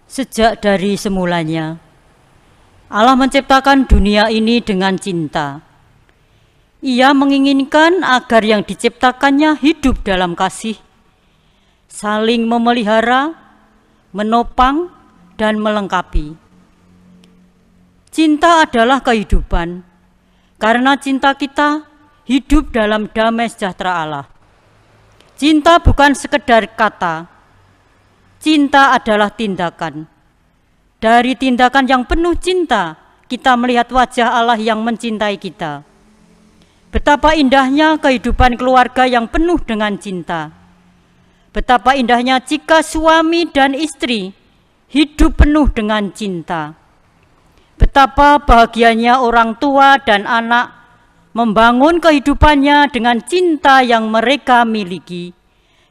Sejak dari semulanya, Allah menciptakan dunia ini dengan cinta. Ia menginginkan agar yang diciptakannya hidup dalam kasih, saling memelihara, menopang, dan melengkapi. Cinta adalah kehidupan, karena cinta kita hidup dalam damai sejahtera Allah. Cinta bukan sekedar kata, cinta adalah tindakan. Dari tindakan yang penuh cinta, kita melihat wajah Allah yang mencintai kita. Betapa indahnya kehidupan keluarga yang penuh dengan cinta. Betapa indahnya jika suami dan istri hidup penuh dengan cinta. Betapa bahagianya orang tua dan anak membangun kehidupannya dengan cinta yang mereka miliki.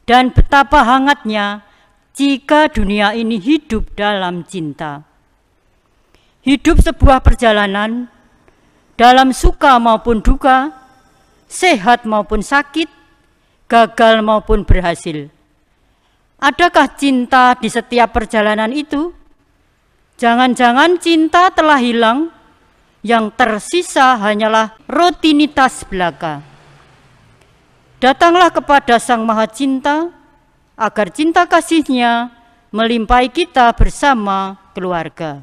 Dan betapa hangatnya jika dunia ini hidup dalam cinta. Hidup sebuah perjalanan, dalam suka maupun duka, sehat maupun sakit, gagal maupun berhasil. Adakah cinta di setiap perjalanan itu? Jangan-jangan cinta telah hilang, yang tersisa hanyalah rutinitas belaka. Datanglah kepada Sang Maha Cinta, agar cinta kasih-Nya melimpahi kita bersama keluarga.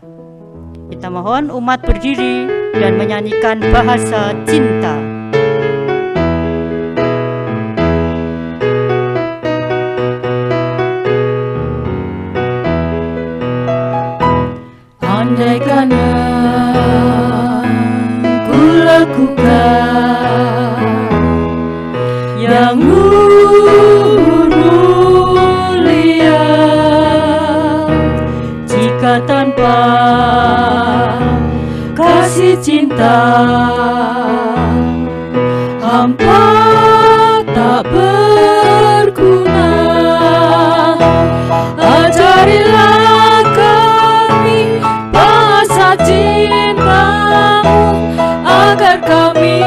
Kita mohon umat berdiri dan menyanyikan bahasa cinta. Andaikan ku lakukan yang mulia, jika tanpa kasih cinta hampa tak berguna. Ajarilah kami bahasa cintamu, agar kami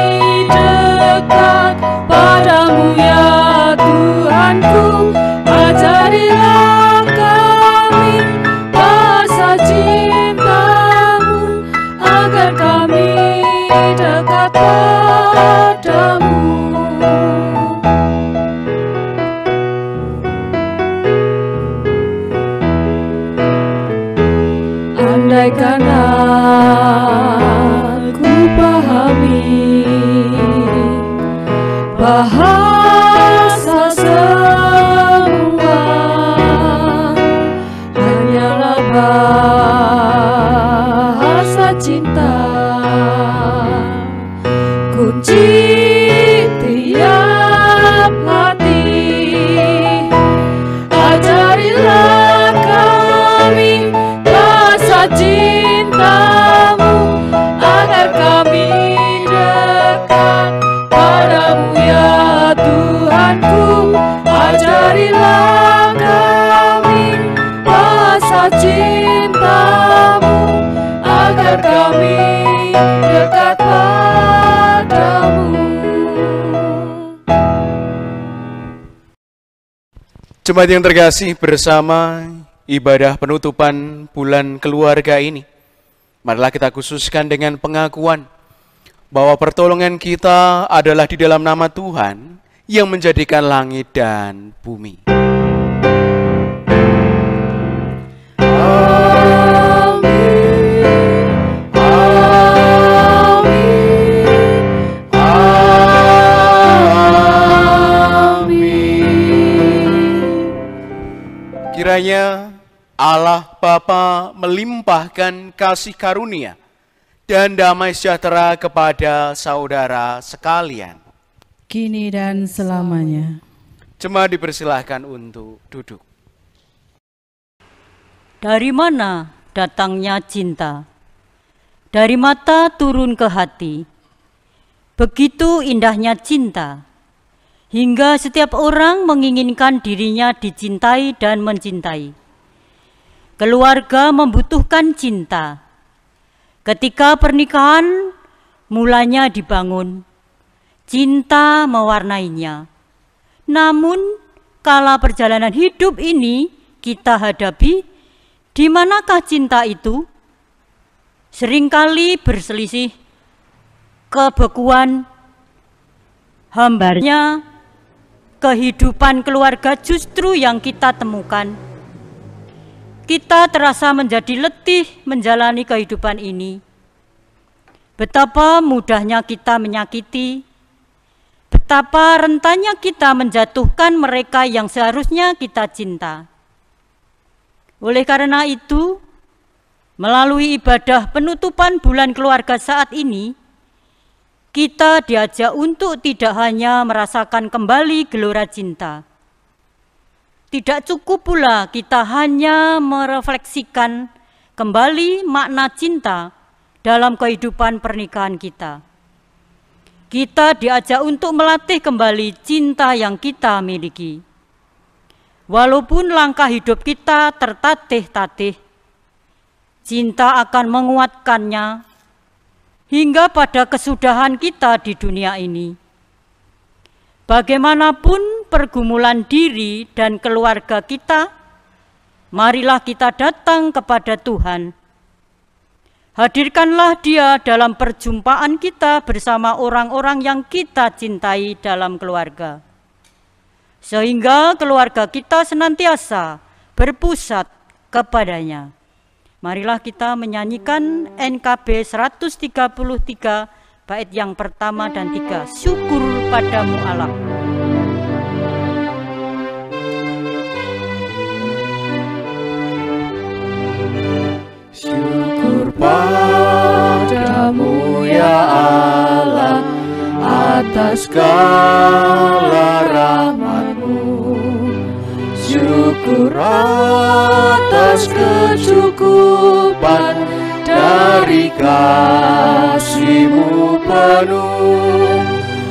dekat padamu ya Tuhanku. Ajarilah kami bahasa cintamu, agar kami dekat padamu. Andaikan aku pahami bahasa semua hanyalah bahasa cinta, kunci tiap hati. Ajarilah kami bahasa cintamu, agar kami dekat padamu ya Tuhanku. Ajarilah kami bahasa cintamu, agar kami dekat padamu. Jemaat yang terkasih, bersama ibadah penutupan bulan keluarga ini, marilah kita khususkan dengan pengakuan bahwa pertolongan kita adalah di dalam nama Tuhan yang menjadikan langit dan bumi. Kiranya Allah Bapa melimpahkan kasih karunia dan damai sejahtera kepada saudara sekalian, kini dan selamanya. Jemaat dipersilahkan untuk duduk. Dari mana datangnya cinta? Dari mata turun ke hati. Begitu indahnya cinta, hingga setiap orang menginginkan dirinya dicintai dan mencintai. Keluarga membutuhkan cinta. Ketika pernikahan mulanya dibangun, cinta mewarnainya. Namun, kala perjalanan hidup ini kita hadapi, Di manakah cinta itu? Seringkali berselisih, kebekuan, hambarnya, kehidupan keluarga justru yang kita temukan. Kita terasa menjadi letih menjalani kehidupan ini. Betapa mudahnya kita menyakiti, betapa rentannya kita menjatuhkan mereka yang seharusnya kita cinta. Oleh karena itu, melalui ibadah penutupan bulan keluarga saat ini, kita diajak untuk tidak hanya merasakan kembali gelora cinta. Tidak cukup pula kita hanya merefleksikan kembali makna cinta dalam kehidupan pernikahan kita. Kita diajak untuk melatih kembali cinta yang kita miliki. Walaupun langkah hidup kita tertatih-tatih, cinta akan menguatkannya hingga pada kesudahan kita di dunia ini. Bagaimanapun pergumulan diri dan keluarga kita, marilah kita datang kepada Tuhan. Hadirkanlah Dia dalam perjumpaan kita bersama orang-orang yang kita cintai dalam keluarga, sehingga keluarga kita senantiasa berpusat kepadanya. Marilah kita menyanyikan NKB 133 bait yang pertama dan 3. Syukur padamu Allah. Syukur padamu ya Allah atas segala rahmat-Mu. Syukur atas kecukupan dari kasih-Mu penuh.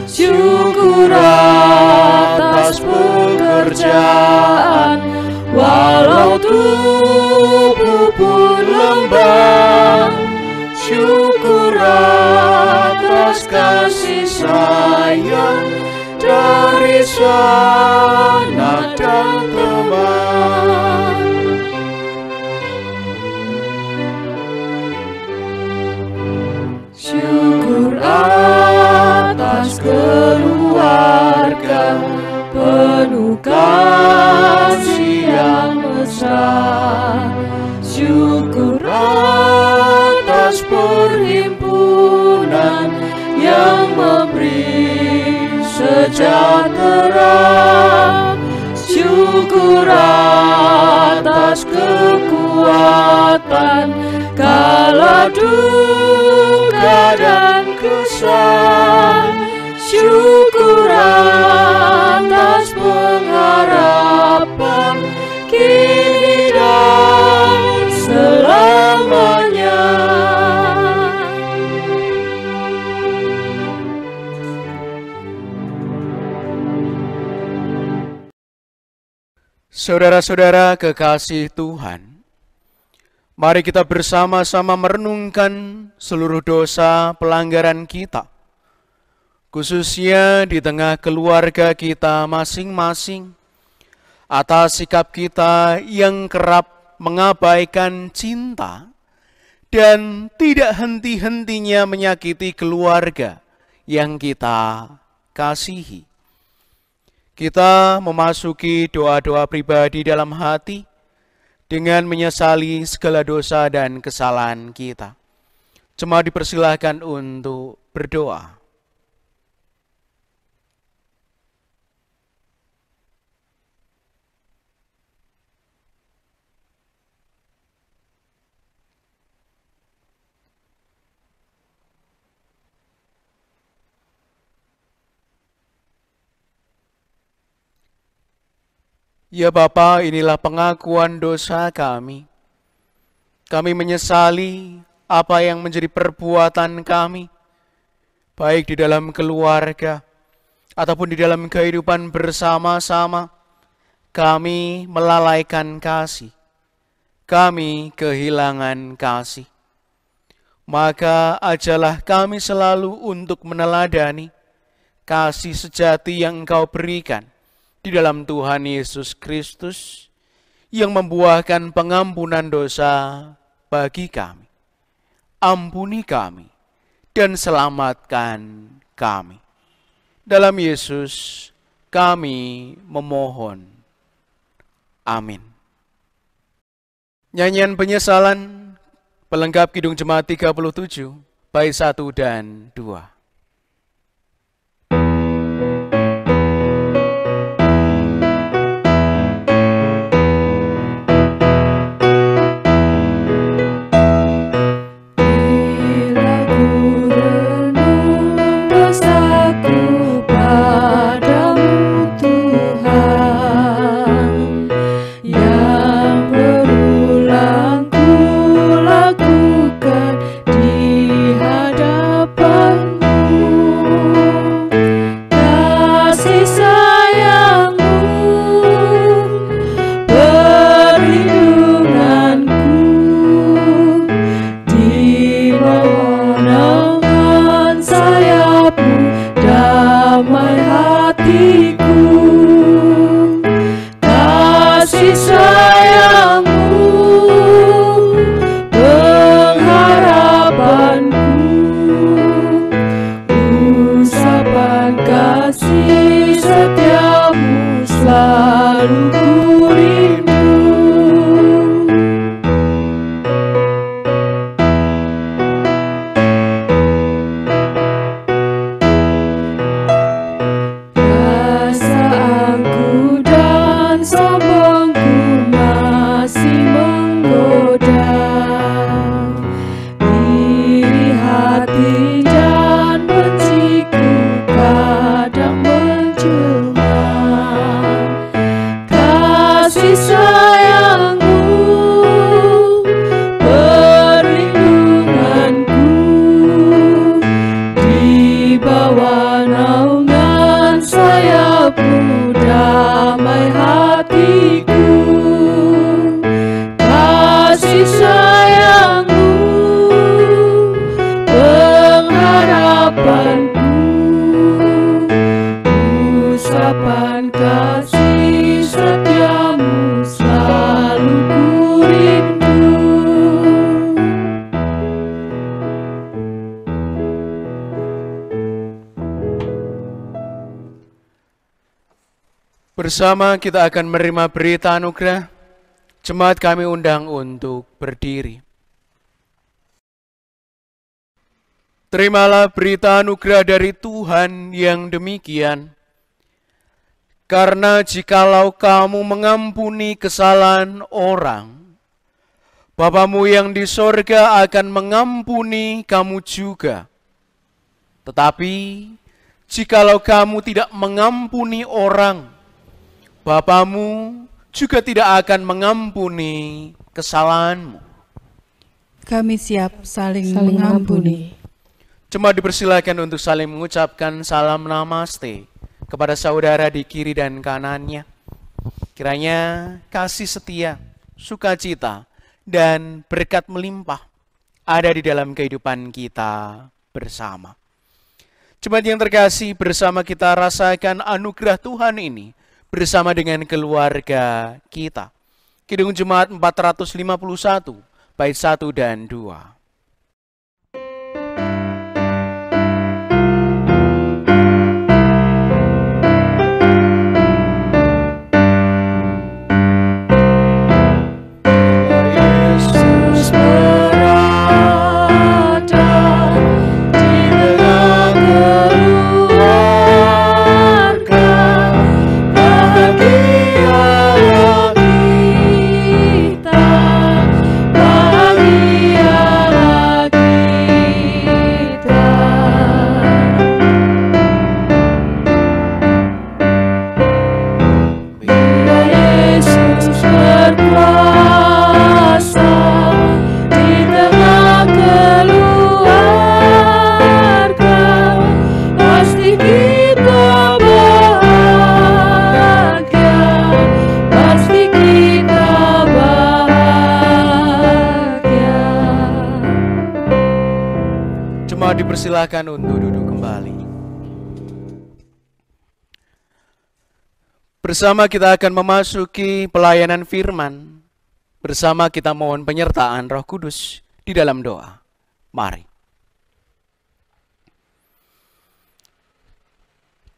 Syukur atas pekerjaan walau tubuh pun lembang. Syukur atas kasih sayang dari sanak dan teman. Syukur atas keluarga penuh kasih yang besar. Syukur atas perhimpunan yang memberi sejahtera. Syukur atas kekuatan kala duka dan kesal. Syukur atas pengharapan kini dan selamanya. Saudara-saudara kekasih Tuhan, mari kita bersama-sama merenungkan seluruh dosa pelanggaran kita, khususnya di tengah keluarga kita masing-masing, atas sikap kita yang kerap mengabaikan cinta dan tidak henti-hentinya menyakiti keluarga yang kita kasihi. Kita memasuki doa-doa pribadi dalam hati dengan menyesali segala dosa dan kesalahan kita. Jemaat dipersilahkan untuk berdoa. Ya Bapa, inilah pengakuan dosa kami. Kami menyesali apa yang menjadi perbuatan kami, baik di dalam keluarga ataupun di dalam kehidupan bersama-sama. Kami melalaikan kasih, kami kehilangan kasih. Maka ajalah kami selalu untuk meneladani kasih sejati yang Engkau berikan di dalam Tuhan Yesus Kristus, yang membuahkan pengampunan dosa bagi kami. Ampuni kami dan selamatkan kami. Dalam Yesus kami memohon. Amin. Nyanyian penyesalan pelengkap Kidung Jemaat 37, bait 1 dan 2. Bersama kita akan menerima berita anugerah. Jemaat kami undang untuk berdiri. Terimalah berita anugerah dari Tuhan yang demikian. Karena jikalau kamu mengampuni kesalahan orang, Bapamu yang di sorga akan mengampuni kamu juga. Tetapi jikalau kamu tidak mengampuni orang, Bapamu juga tidak akan mengampuni kesalahanmu. Kami siap saling mengampuni. Jemaat dipersilakan untuk saling mengucapkan salam namaste kepada saudara di kiri dan kanannya. Kiranya kasih setia, sukacita, dan berkat melimpah ada di dalam kehidupan kita bersama. Jemaat yang terkasih, bersama kita rasakan anugerah Tuhan ini bersama dengan keluarga kita. Kidung Jemaat 451, bait 1 dan 2. Dipersilakan untuk duduk kembali. Bersama kita akan memasuki pelayanan firman. Bersama kita mohon penyertaan Roh Kudus di dalam doa. Mari.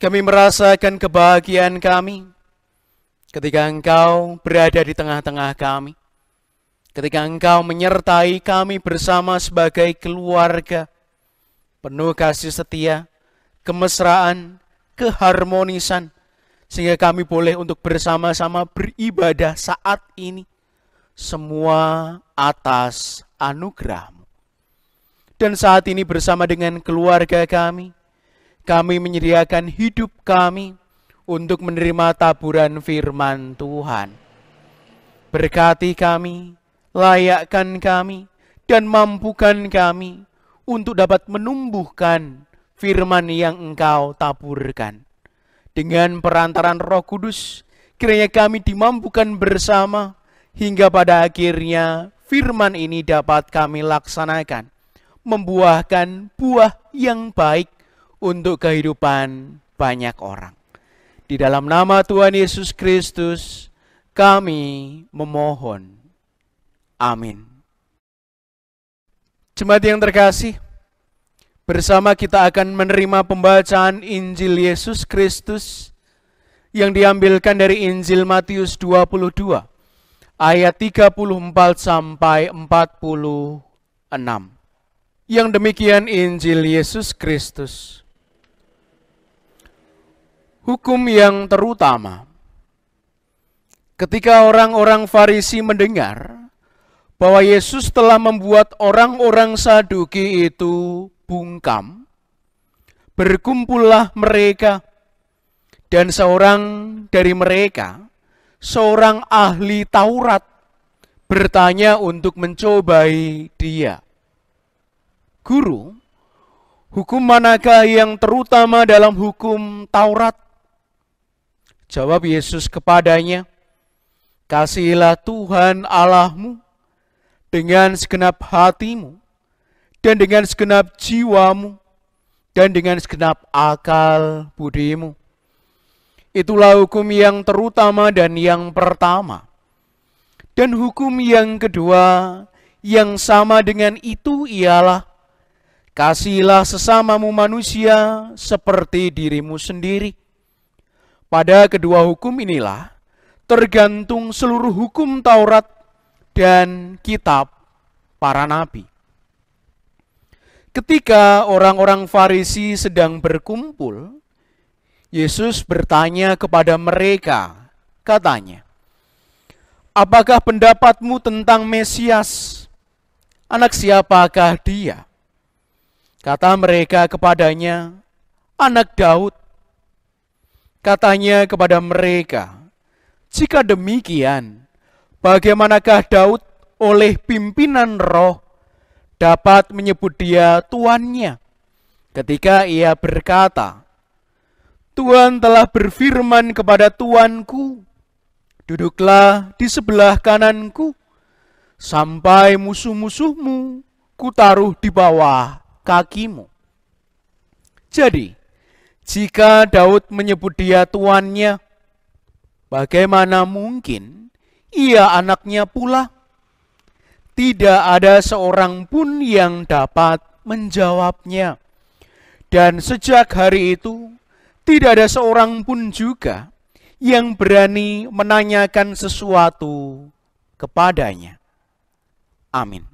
Kami merasakan kebahagiaan kami ketika Engkau berada di tengah-tengah kami. Ketika Engkau menyertai kami bersama sebagai keluarga. Penuh kasih setia, kemesraan, keharmonisan. Sehingga kami boleh untuk bersama-sama beribadah saat ini. Semua atas anugerah-Mu. Dan saat ini bersama dengan keluarga kami menyediakan hidup kami untuk menerima taburan firman Tuhan. Berkati kami, layakkan kami, dan mampukan kami untuk dapat menumbuhkan firman yang Engkau taburkan. Dengan perantaran Roh Kudus, kiranya kami dimampukan bersama hingga pada akhirnya firman ini dapat kami laksanakan, membuahkan buah yang baik untuk kehidupan banyak orang. Di dalam nama Tuhan Yesus Kristus, kami memohon. Amin. Jemaat yang terkasih, bersama kita akan menerima pembacaan Injil Yesus Kristus yang diambilkan dari Injil Matius 22 ayat 34 sampai 46. Yang demikian Injil Yesus Kristus. Hukum yang terutama. Ketika orang-orang Farisi mendengar bahwa Yesus telah membuat orang-orang Saduki itu bungkam, berkumpullah mereka, dan seorang dari mereka, seorang ahli Taurat, bertanya untuk mencobai dia. Guru, hukum manakah yang terutama dalam hukum Taurat? Jawab Yesus kepadanya, kasihilah Tuhan Allahmu dengan segenap hatimu, dan dengan segenap jiwamu, dan dengan segenap akal budimu. Itulah hukum yang terutama dan yang pertama. Dan hukum yang kedua yang sama dengan itu ialah, kasihilah sesamamu manusia seperti dirimu sendiri. Pada kedua hukum inilah tergantung seluruh hukum Taurat dan kitab para nabi. Ketika orang-orang Farisi sedang berkumpul, Yesus bertanya kepada mereka, katanya, apakah pendapatmu tentang Mesias? Anak siapakah dia? Kata mereka kepadanya, anak Daud. Katanya kepada mereka, jika demikian, bagaimanakah Daud oleh pimpinan roh dapat menyebut dia tuannya ketika ia berkata, Tuhan telah berfirman kepada tuanku, duduklah di sebelah kananku, sampai musuh-musuhmu kutaruh di bawah kakimu. Jadi, jika Daud menyebut dia tuannya, bagaimana mungkin ia anaknya pula? Tidak ada seorang pun yang dapat menjawabnya. Dan sejak hari itu, tidak ada seorang pun juga yang berani menanyakan sesuatu kepadanya. Amin.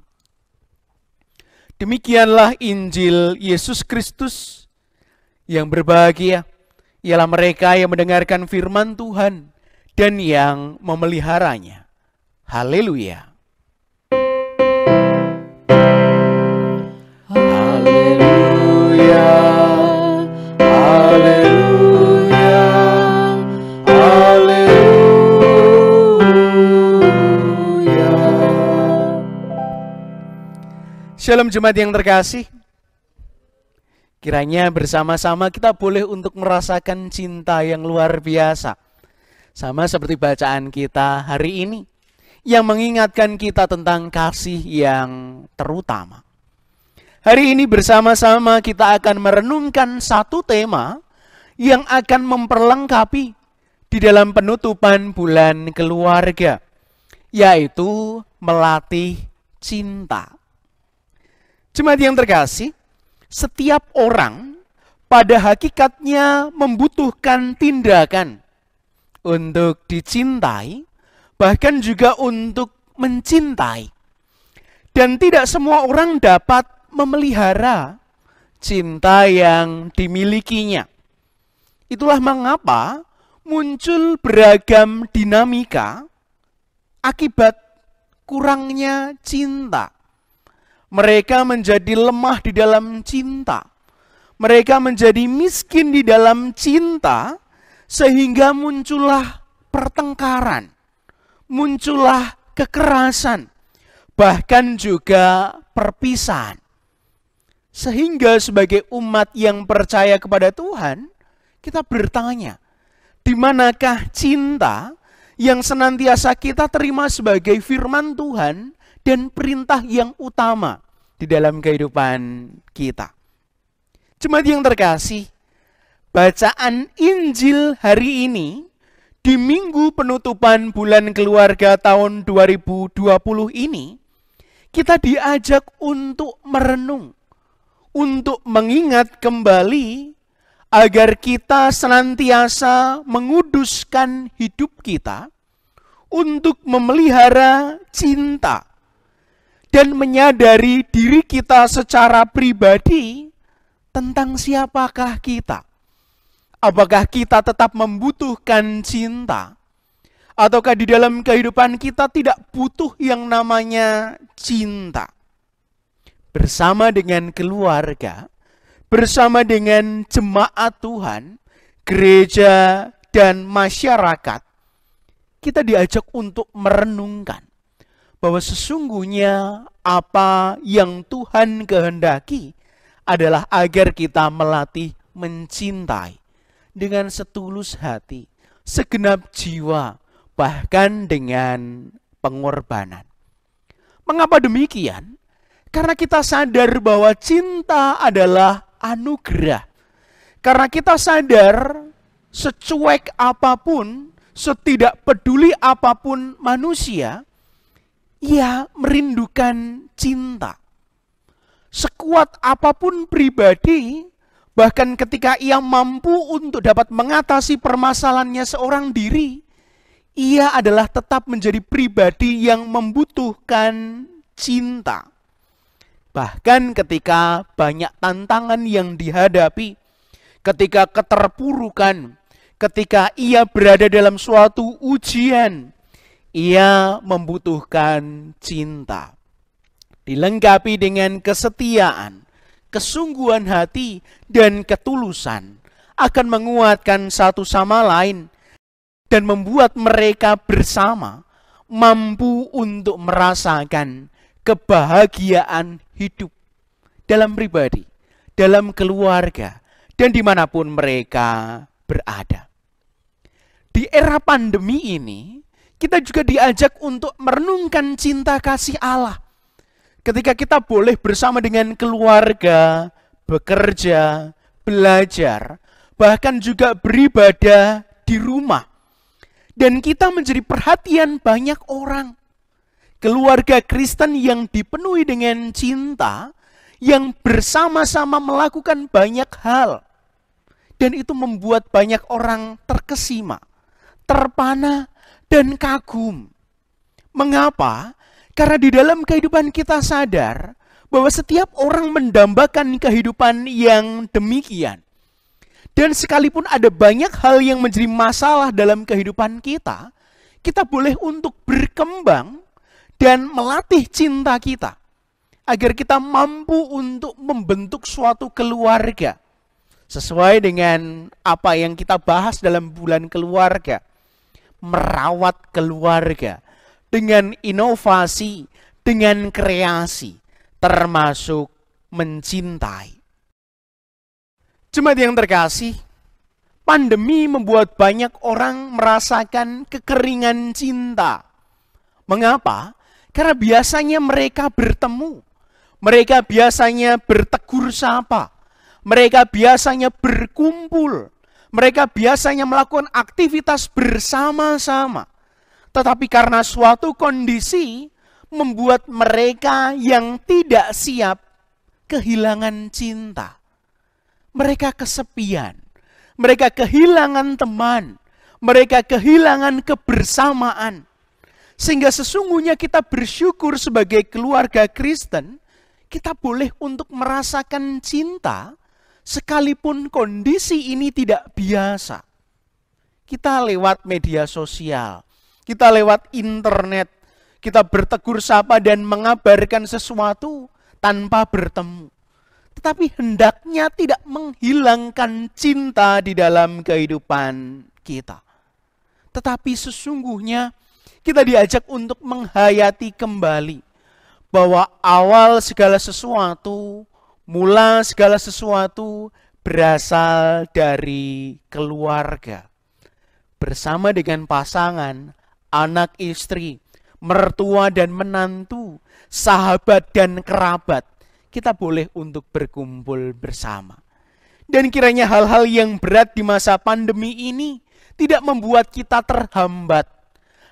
Demikianlah Injil Yesus Kristus. Yang berbahagia ialah mereka yang mendengarkan firman Tuhan dan yang memeliharanya. Haleluya. Haleluya. Haleluya. Haleluya. Shalom jemaat yang terkasih. Kiranya bersama-sama kita boleh untuk merasakan cinta yang luar biasa. Sama seperti bacaan kita hari ini, yang mengingatkan kita tentang kasih yang terutama. Hari ini bersama-sama kita akan merenungkan satu tema yang akan memperlengkapi di dalam penutupan bulan keluarga, yaitu melatih cinta. Jemaat yang terkasih, setiap orang pada hakikatnya membutuhkan tindakan untuk dicintai, bahkan juga untuk mencintai. Dan tidak semua orang dapat memelihara cinta yang dimilikinya. Itulah mengapa muncul beragam dinamika akibat kurangnya cinta. Mereka menjadi lemah di dalam cinta. Mereka menjadi miskin di dalam cinta, sehingga muncullah pertengkaran, muncullah kekerasan, bahkan juga perpisahan. Sehingga sebagai umat yang percaya kepada Tuhan, kita bertanya, di manakah cinta yang senantiasa kita terima sebagai firman Tuhan dan perintah yang utama di dalam kehidupan kita? Jemaat yang terkasih, bacaan Injil hari ini di minggu penutupan bulan keluarga tahun 2020 ini, kita diajak untuk merenung, untuk mengingat kembali agar kita senantiasa menguduskan hidup kita untuk memelihara cinta dan menyadari diri kita secara pribadi tentang siapakah kita. Apakah kita tetap membutuhkan cinta? Ataukah di dalam kehidupan kita tidak butuh yang namanya cinta? Bersama dengan keluarga, bersama dengan jemaat Tuhan, gereja, dan masyarakat, kita diajak untuk merenungkan bahwa sesungguhnya apa yang Tuhan kehendaki adalah agar kita melatih mencintai dengan setulus hati, segenap jiwa, bahkan dengan pengorbanan. Mengapa demikian? Karena kita sadar bahwa cinta adalah anugerah. Karena kita sadar secuek apapun, setidak peduli apapun manusia, ia merindukan cinta. Sekuat apapun pribadi, bahkan ketika ia mampu untuk dapat mengatasi permasalahannya seorang diri, ia adalah tetap menjadi pribadi yang membutuhkan cinta. Bahkan ketika banyak tantangan yang dihadapi, ketika keterpurukan, ketika ia berada dalam suatu ujian, ia membutuhkan cinta. Dilengkapi dengan kesetiaan, kesungguhan hati, dan ketulusan akan menguatkan satu sama lain dan membuat mereka bersama mampu untuk merasakan kebahagiaan hidup dalam pribadi, dalam keluarga, dan dimanapun mereka berada. Di era pandemi ini, kita juga diajak untuk merenungkan cinta kasih Allah. Ketika kita boleh bersama dengan keluarga, bekerja, belajar, bahkan juga beribadah di rumah. Dan kita menjadi perhatian banyak orang. Keluarga Kristen yang dipenuhi dengan cinta, yang bersama-sama melakukan banyak hal. Dan itu membuat banyak orang terkesima, terpana, dan kagum. Mengapa? Karena di dalam kehidupan kita sadar bahwa setiap orang mendambakan kehidupan yang demikian. Dan sekalipun ada banyak hal yang menjadi masalah dalam kehidupan kita, kita boleh untuk berkembang dan melatih cinta kita, agar kita mampu untuk membentuk suatu keluarga. Sesuai dengan apa yang kita bahas dalam bulan keluarga. Merawat keluarga dengan inovasi, dengan kreasi, termasuk mencintai. Jemaat yang terkasih, pandemi membuat banyak orang merasakan kekeringan cinta. Mengapa? Karena biasanya mereka bertemu, mereka biasanya bertegur sapa, mereka biasanya berkumpul, Mereka biasanya melakukan aktivitas bersama-sama. Tetapi karena suatu kondisi membuat mereka yang tidak siap kehilangan cinta. Mereka kesepian. Mereka kehilangan teman. Mereka kehilangan kebersamaan. Sehingga sesungguhnya kita bersyukur sebagai keluarga Kristen, kita boleh untuk merasakan cinta sekalipun kondisi ini tidak biasa. Kita lewat media sosial, kita lewat internet, kita bertegur sapa dan mengabarkan sesuatu tanpa bertemu. Tetapi hendaknya tidak menghilangkan cinta di dalam kehidupan kita. Tetapi sesungguhnya kita diajak untuk menghayati kembali bahwa awal segala sesuatu, mula segala sesuatu berasal dari keluarga. Bersama dengan pasangan, anak istri, mertua dan menantu, sahabat dan kerabat, kita boleh untuk berkumpul bersama. Dan kiranya hal-hal yang berat di masa pandemi ini tidak membuat kita terhambat,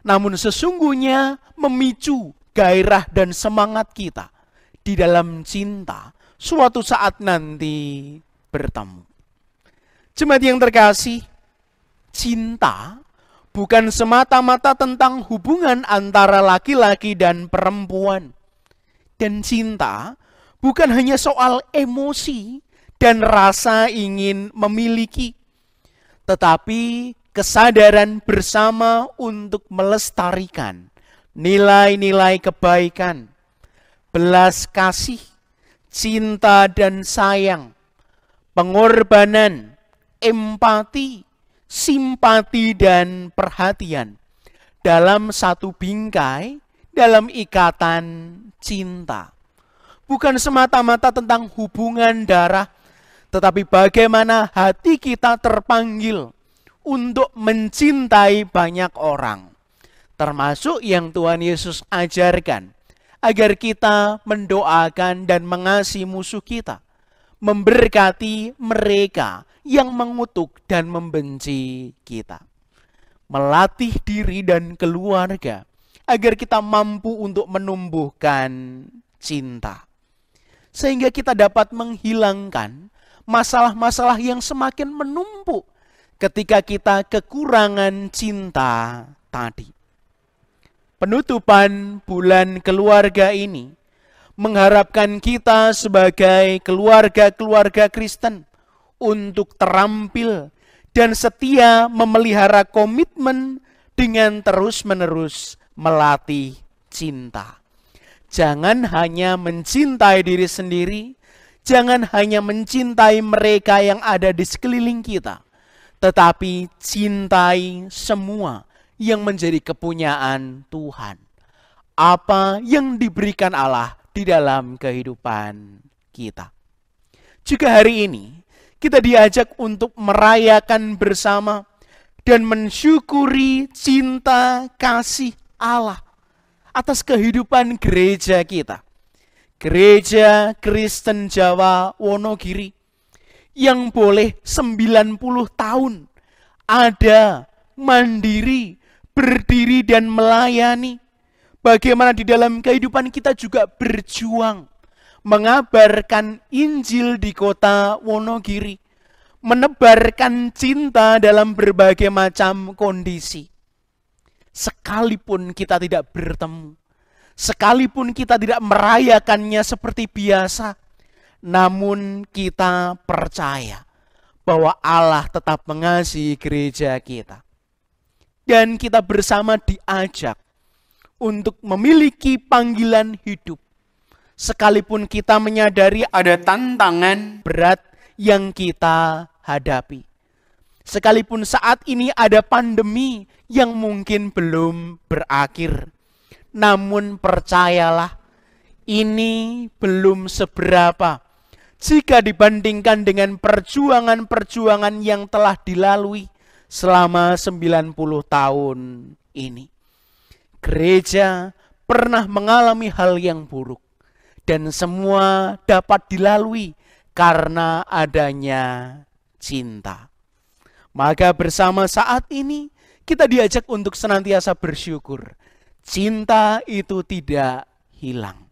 namun sesungguhnya memicu gairah dan semangat kita di dalam cinta suatu saat nanti bertemu. Jemaat yang terkasih, cinta bukan semata-mata tentang hubungan antara laki-laki dan perempuan. Dan cinta bukan hanya soal emosi dan rasa ingin memiliki, tetapi kesadaran bersama untuk melestarikan nilai-nilai kebaikan, belas kasih, cinta dan sayang, pengorbanan, empati, simpati dan perhatian dalam satu bingkai, dalam ikatan cinta. Bukan semata-mata tentang hubungan darah, tetapi bagaimana hati kita terpanggil untuk mencintai banyak orang, termasuk yang Tuhan Yesus ajarkan, agar kita mendoakan dan mengasihi musuh kita, memberkati mereka yang mengutuk dan membenci kita. Melatih diri dan keluarga agar kita mampu untuk menumbuhkan cinta. Sehingga kita dapat menghilangkan masalah-masalah yang semakin menumpuk ketika kita kekurangan cinta tadi. Penutupan bulan keluarga ini mengharapkan kita sebagai keluarga-keluarga Kristen untuk terampil dan setia memelihara komitmen dengan terus-menerus melatih cinta. Jangan hanya mencintai diri sendiri, jangan hanya mencintai mereka yang ada di sekeliling kita, tetapi cintai semua yang menjadi kepunyaan Tuhan. Apa yang diberikan Allah di dalam kehidupan kita. Juga hari ini kita diajak untuk merayakan bersama dan mensyukuri cinta kasih Allah atas kehidupan gereja kita. Gereja Kristen Jawa Wonogiri yang boleh 90 tahun ada, mandiri, berdiri dan melayani. Bagaimana di dalam kehidupan kita juga berjuang mengabarkan Injil di kota Wonogiri, menebarkan cinta dalam berbagai macam kondisi. Sekalipun kita tidak bertemu, sekalipun kita tidak merayakannya seperti biasa, namun kita percaya bahwa Allah tetap mengasihi gereja kita. Dan kita bersama diajak untuk memiliki panggilan hidup. Sekalipun kita menyadari ada tantangan berat yang kita hadapi. Sekalipun saat ini ada pandemi yang mungkin belum berakhir. Namun percayalah, ini belum seberapa jika dibandingkan dengan perjuangan-perjuangan yang telah dilalui selama 90 tahun ini. Gereja pernah mengalami hal yang buruk. Dan semua dapat dilalui karena adanya cinta. Maka bersama saat ini kita diajak untuk senantiasa bersyukur. Cinta itu tidak hilang.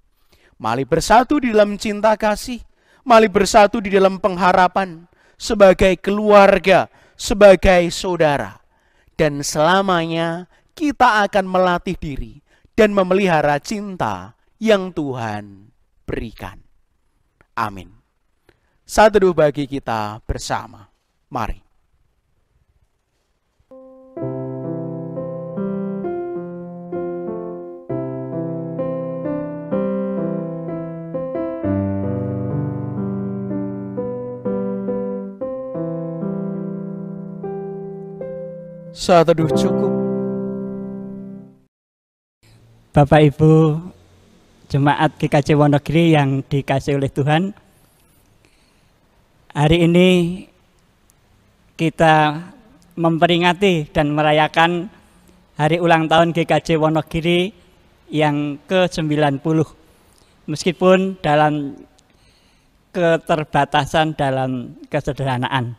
Mari bersatu di dalam cinta kasih. Mari bersatu di dalam pengharapan. Sebagai keluarga, sebagai saudara. Dan selamanya kita akan melatih diri dan memelihara cinta yang Tuhan berikan. Amin. Saat teduh bagi kita bersama. Mari. Saat teduh cukup. Bapak Ibu Jemaat GKJ Wonogiri yang dikasihi oleh Tuhan, hari ini kita memperingati dan merayakan hari ulang tahun GKJ Wonogiri yang ke-90. Meskipun dalam keterbatasan dalam kesederhanaan.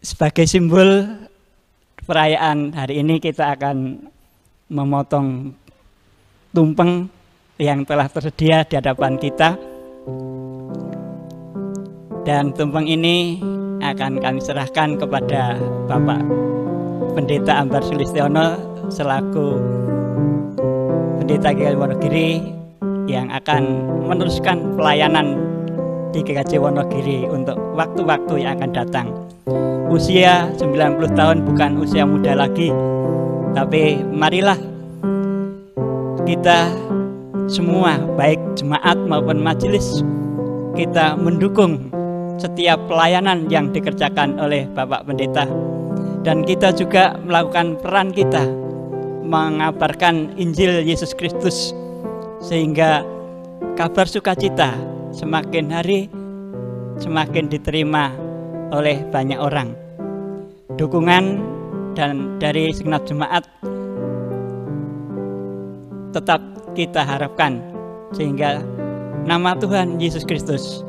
Sebagai simbol perayaan hari ini kita akan memotong tumpeng yang telah tersedia di hadapan kita. Dan tumpeng ini akan kami serahkan kepada Bapak Pendeta Ambar Sulistiono selaku Pendeta GKJ Wonogiri yang akan meneruskan pelayanan di GKJ Wonogiri untuk waktu-waktu yang akan datang. Usia 90 tahun bukan usia muda lagi, tapi marilah kita semua, baik jemaat maupun majelis, kita mendukung setiap pelayanan yang dikerjakan oleh Bapak Pendeta. Dan kita juga melakukan peran kita, mengabarkan Injil Yesus Kristus, sehingga kabar sukacita semakin hari semakin diterima oleh banyak orang. Dukungan dan dari segenap jemaat tetap kita harapkan sehingga nama Tuhan Yesus Kristus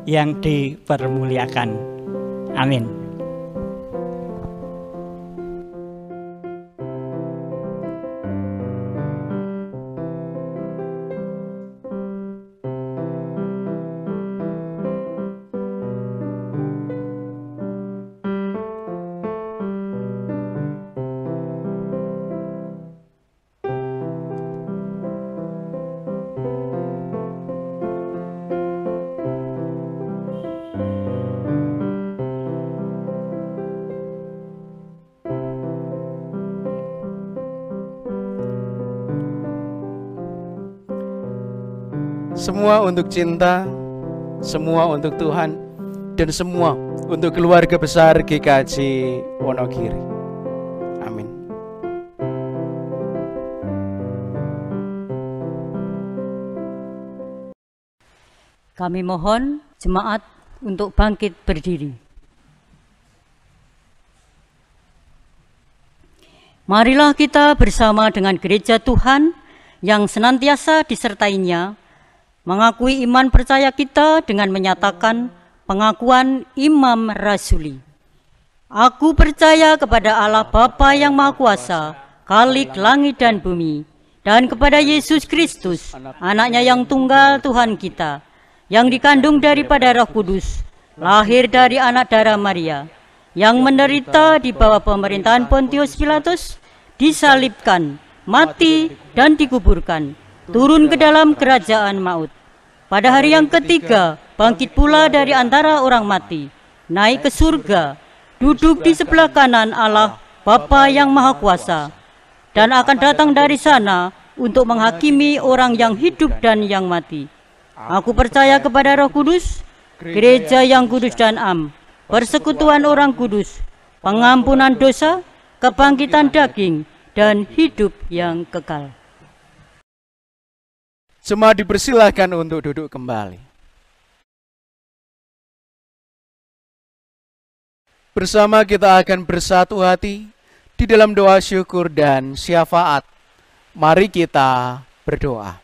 yang dipermuliakan. Amin. Semua untuk cinta, semua untuk Tuhan, dan semua untuk keluarga besar GKJ Wonogiri. Amin. Kami mohon jemaat untuk bangkit berdiri. Marilah kita bersama dengan gereja Tuhan yang senantiasa disertainya, mengakui iman percaya kita dengan menyatakan pengakuan Imam Rasuli. Aku percaya kepada Allah Bapa yang Maha Kuasa, Khalik langit dan bumi, dan kepada Yesus Kristus, anaknya yang tunggal Tuhan kita, yang dikandung daripada Roh Kudus, lahir dari anak darah Maria, yang menderita di bawah pemerintahan Pontius Pilatus, disalibkan, mati, dan dikuburkan, turun ke dalam kerajaan maut. Pada hari yang ketiga, bangkit pula dari antara orang mati, naik ke surga, duduk di sebelah kanan Allah, Bapa yang Maha Kuasa, dan akan datang dari sana untuk menghakimi orang yang hidup dan yang mati. Aku percaya kepada Roh Kudus, gereja yang kudus dan am, persekutuan orang kudus, pengampunan dosa, kebangkitan daging, dan hidup yang kekal. Jemaat dipersilahkan untuk duduk kembali. Bersama kita akan bersatu hati di dalam doa syukur dan syafaat. Mari kita berdoa.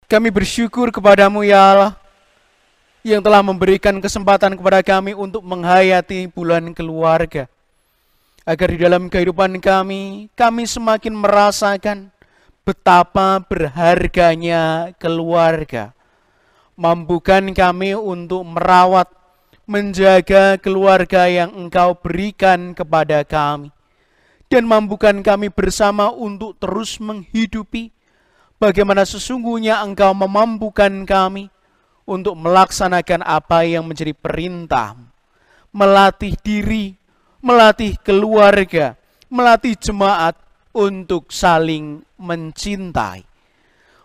Kami bersyukur kepadamu ya Allah, yang telah memberikan kesempatan kepada kami untuk menghayati bulan keluarga. Agar di dalam kehidupan kami semakin merasakan betapa berharganya keluarga. Mampukan kami untuk merawat, menjaga keluarga yang Engkau berikan kepada kami. Dan mampukan kami bersama untuk terus menghidupi bagaimana sesungguhnya Engkau memampukan kami untuk melaksanakan apa yang menjadi perintah. Melatih diri, melatih keluarga, melatih jemaat untuk saling mencintai.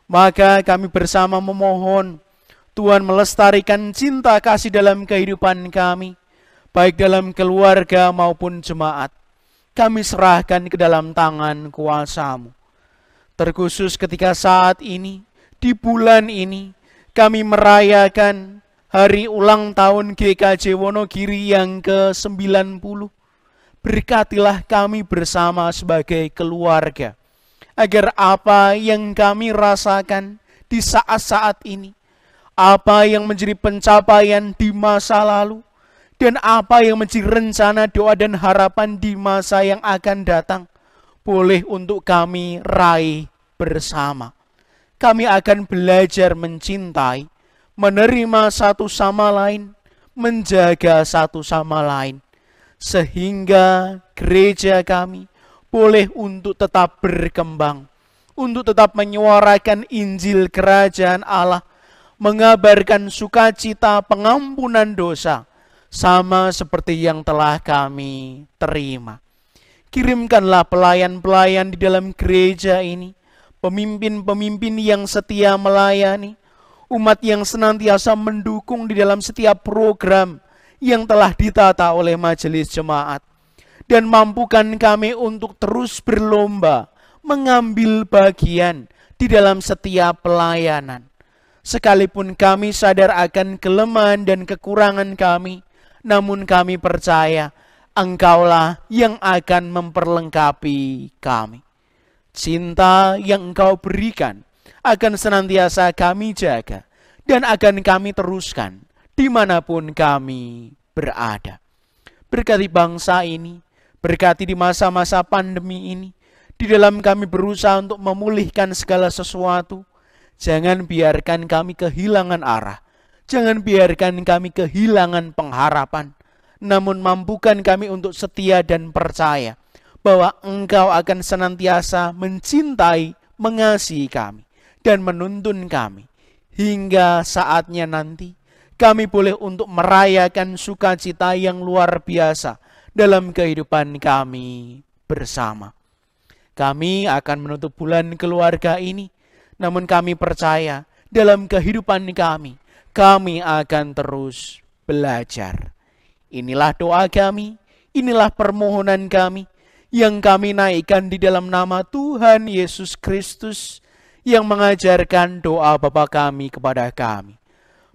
Maka kami bersama memohon Tuhan melestarikan cinta kasih dalam kehidupan kami, baik dalam keluarga maupun jemaat. Kami serahkan ke dalam tangan kuasa-Mu. Terkhusus ketika saat ini, di bulan ini, kami merayakan hari ulang tahun GKJ Wonogiri yang ke-90. Berkatilah kami bersama sebagai keluarga, agar apa yang kami rasakan di saat-saat ini, apa yang menjadi pencapaian di masa lalu, dan apa yang menjadi rencana, doa, dan harapan di masa yang akan datang, boleh untuk kami raih bersama. Kami akan belajar mencintai, menerima satu sama lain, menjaga satu sama lain, sehingga gereja kami boleh untuk tetap berkembang, untuk tetap menyuarakan Injil Kerajaan Allah, mengabarkan sukacita pengampunan dosa, sama seperti yang telah kami terima. Kirimkanlah pelayan-pelayan di dalam gereja ini, pemimpin-pemimpin yang setia melayani, umat yang senantiasa mendukung di dalam setiap program yang telah ditata oleh majelis jemaat. Dan mampukan kami untuk terus berlomba, mengambil bagian di dalam setiap pelayanan. Sekalipun kami sadar akan kelemahan dan kekurangan kami, namun kami percaya Engkaulah yang akan memperlengkapi kami. Cinta yang Engkau berikan akan senantiasa kami jaga dan akan kami teruskan dimanapun kami berada. Berkati bangsa ini, berkati di masa-masa pandemi ini, di dalam kami berusaha untuk memulihkan segala sesuatu. Jangan biarkan kami kehilangan arah. Jangan biarkan kami kehilangan pengharapan. Namun mampukan kami untuk setia dan percaya bahwa Engkau akan senantiasa mencintai, mengasihi kami, dan menuntun kami. Hingga saatnya nanti kami boleh untuk merayakan sukacita yang luar biasa dalam kehidupan kami bersama. Kami akan menutup bulan keluarga ini, namun kami percaya dalam kehidupan kami akan terus belajar. Inilah doa kami, inilah permohonan kami, yang kami naikkan di dalam nama Tuhan Yesus Kristus, yang mengajarkan doa Bapa kami kepada kami.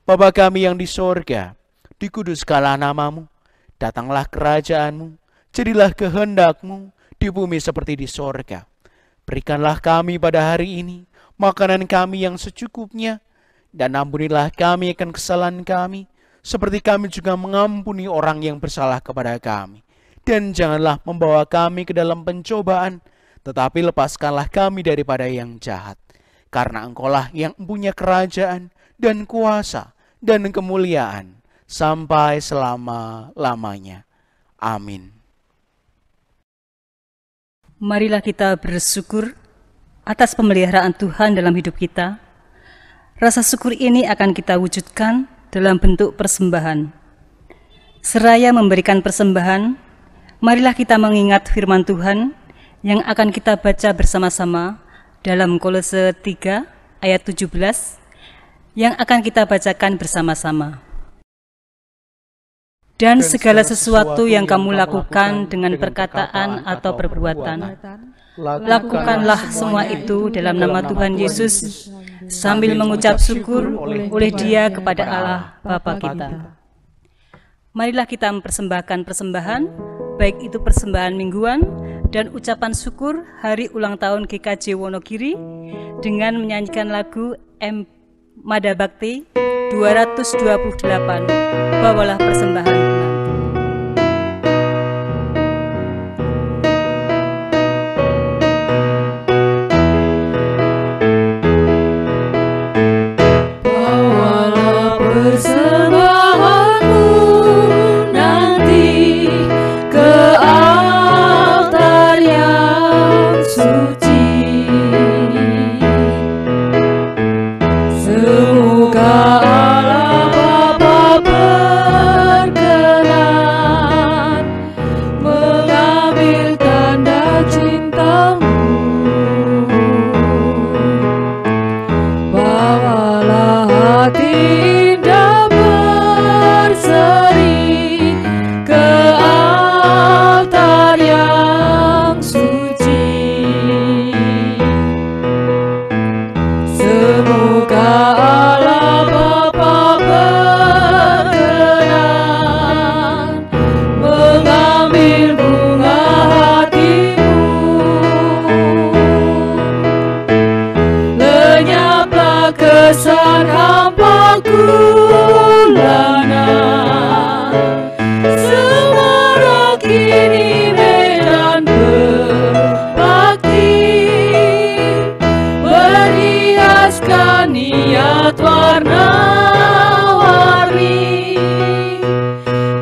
Bapa kami yang di sorga, dikuduskanlah namamu, datanglah kerajaanmu, jadilah kehendak-Mu di bumi seperti di sorga. Berikanlah kami pada hari ini makanan kami yang secukupnya, dan ampunilah kami akan kesalahan kami, seperti kami juga mengampuni orang yang bersalah kepada kami. Dan janganlah membawa kami ke dalam pencobaan, tetapi lepaskanlah kami daripada yang jahat. Karena Engkaulah yang punya kerajaan dan kuasa dan kemuliaan sampai selama-lamanya. Amin. Marilah kita bersyukur atas pemeliharaan Tuhan dalam hidup kita. Rasa syukur ini akan kita wujudkan dalam bentuk persembahan. Seraya memberikan persembahan, marilah kita mengingat firman Tuhan yang akan kita baca bersama-sama dalam Kolose 3 ayat 17 yang akan kita bacakan bersama-sama. Dan segala sesuatu yang kamu lakukan dengan perkataan atau perbuatan, lakukanlah semua itu dalam nama Tuhan Yesus, sambil mengucap syukur oleh Dia kepada Allah Bapa kita. Marilah kita mempersembahkan persembahan, baik itu persembahan mingguan dan ucapan syukur hari ulang tahun GKJ Wonogiri, dengan menyanyikan lagu M. Mada Bakti 228. Bawalah persembahan menanti. Bawalah persembahanmu nanti ke altar yang suci. Semoga Allah Bapa berkenan mengambil tanda cintamu. Bawalah hati indah berseri ke altar yang suci. Semoga Allah Bapa berkenan mengambil bunga hatimu. Lenyaplah kesan hambaku lana, semarak ini medan berbakti, berhiaskan niat warna-warni,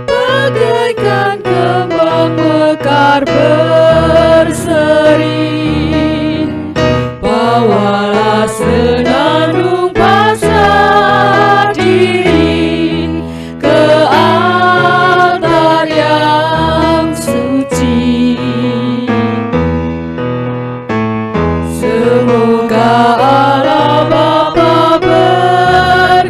bagaikan kembang mekar berseri. Bawalah senandung pasrah diri ke altar yang suci. Semoga Allah Bapa berkenan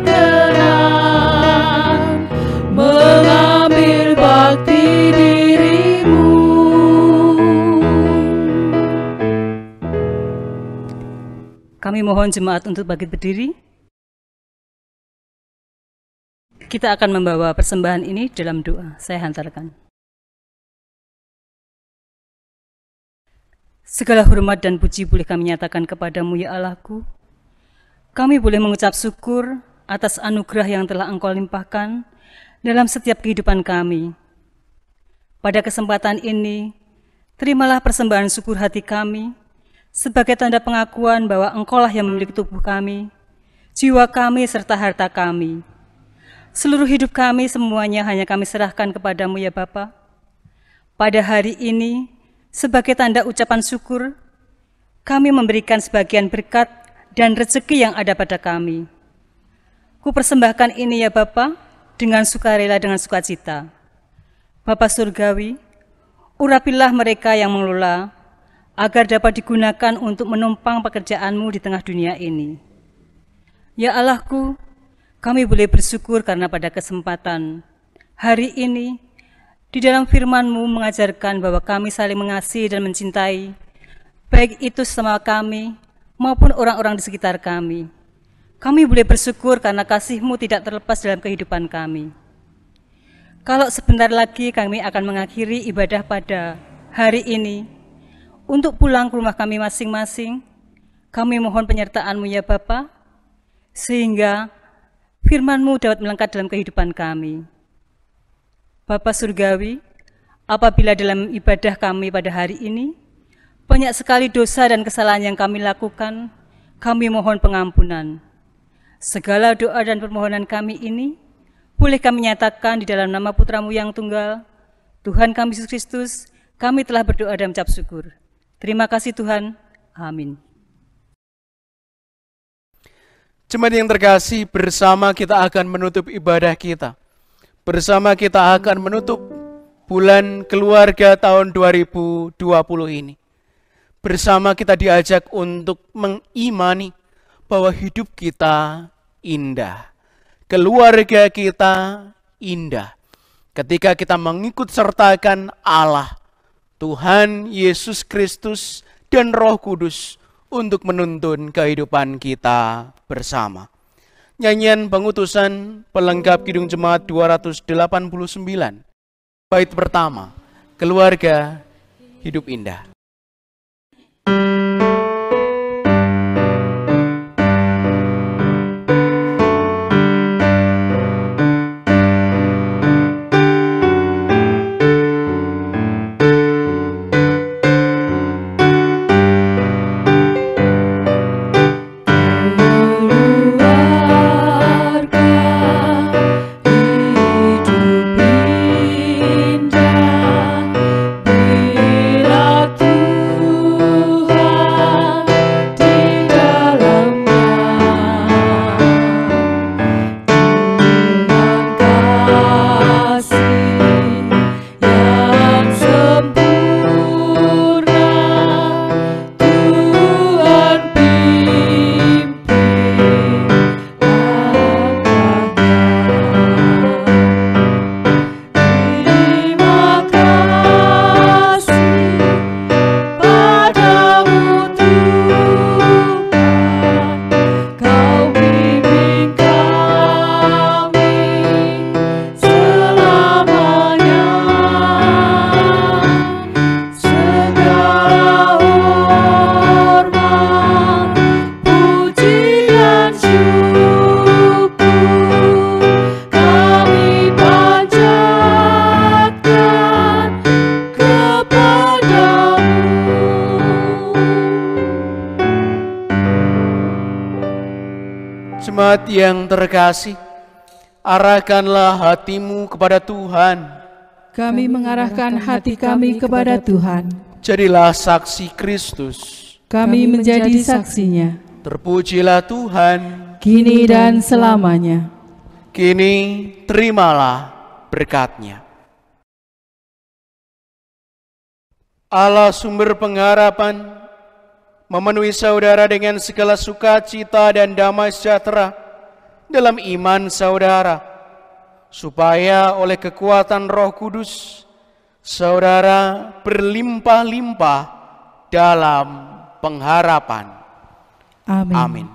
mengambil bakti dirimu. Kami mohon jemaat untuk bangkit berdiri. Kita akan membawa persembahan ini dalam doa. Saya hantarkan. Segala hormat dan puji boleh kami nyatakan kepadamu ya Allahku. Kami boleh mengucap syukur atas anugerah yang telah Engkau limpahkan dalam setiap kehidupan kami. Pada kesempatan ini, terimalah persembahan syukur hati kami sebagai tanda pengakuan bahwa Engkaulah yang memiliki tubuh kami, jiwa kami, serta harta kami. Seluruh hidup kami semuanya hanya kami serahkan kepadamu ya Bapa. Pada hari ini, sebagai tanda ucapan syukur, kami memberikan sebagian berkat dan rezeki yang ada pada kami. Kupersembahkan ini ya Bapa, dengan sukarela, dengan sukacita. Bapa Surgawi, urapilah mereka yang mengelola, agar dapat digunakan untuk menumpang pekerjaan-Mu di tengah dunia ini. Ya Allahku, kami boleh bersyukur karena pada kesempatan hari ini, di dalam firman-Mu mengajarkan bahwa kami saling mengasihi dan mencintai, baik itu sesama kami maupun orang-orang di sekitar kami. Kami boleh bersyukur karena kasih-Mu tidak terlepas dalam kehidupan kami. Kalau sebentar lagi kami akan mengakhiri ibadah pada hari ini, untuk pulang ke rumah kami masing-masing, kami mohon penyertaan-Mu ya Bapa, sehingga firman-Mu dapat melengkap dalam kehidupan kami. Bapa Surgawi, apabila dalam ibadah kami pada hari ini, banyak sekali dosa dan kesalahan yang kami lakukan, kami mohon pengampunan. Segala doa dan permohonan kami ini, boleh kami nyatakan di dalam nama Putra-Mu yang tunggal, Tuhan kami Yesus Kristus, kami telah berdoa dan mengucap syukur. Terima kasih Tuhan. Amin. Jemaat yang terkasih, bersama kita akan menutup ibadah kita. Bersama kita akan menutup bulan keluarga tahun 2020 ini. Bersama kita diajak untuk mengimani bahwa hidup kita indah. Keluarga kita indah. Ketika kita mengikut sertakan Allah, Tuhan Yesus Kristus dan Roh Kudus untuk menuntun kehidupan kita bersama. Nyanyian pengutusan pelengkap Kidung Jemaat 289. Bait pertama, keluarga hidup indah. Jemaat yang terkasih, arahkanlah hatimu kepada Tuhan. Kami mengarahkan hati kami kepada Tuhan. Jadilah saksi Kristus. Kami menjadi saksinya, Terpujilah Tuhan. kini dan selamanya. Kini terimalah berkat-Nya. Allah sumber pengharapan, memenuhi saudara dengan segala sukacita dan damai sejahtera dalam iman saudara, supaya oleh kekuatan Roh Kudus saudara berlimpah-limpah dalam pengharapan. Amin. Amin.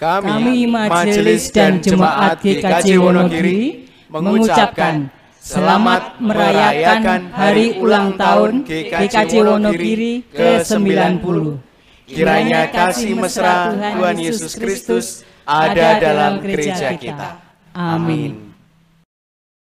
Kami Majelis dan Jemaat GKJ Wonogiri mengucapkan selamat merayakan hari ulang tahun GKJ Wonogiri ke-90. Kiranya kasih mesra Tuhan Yesus Kristus ada dalam gereja kita. Amin.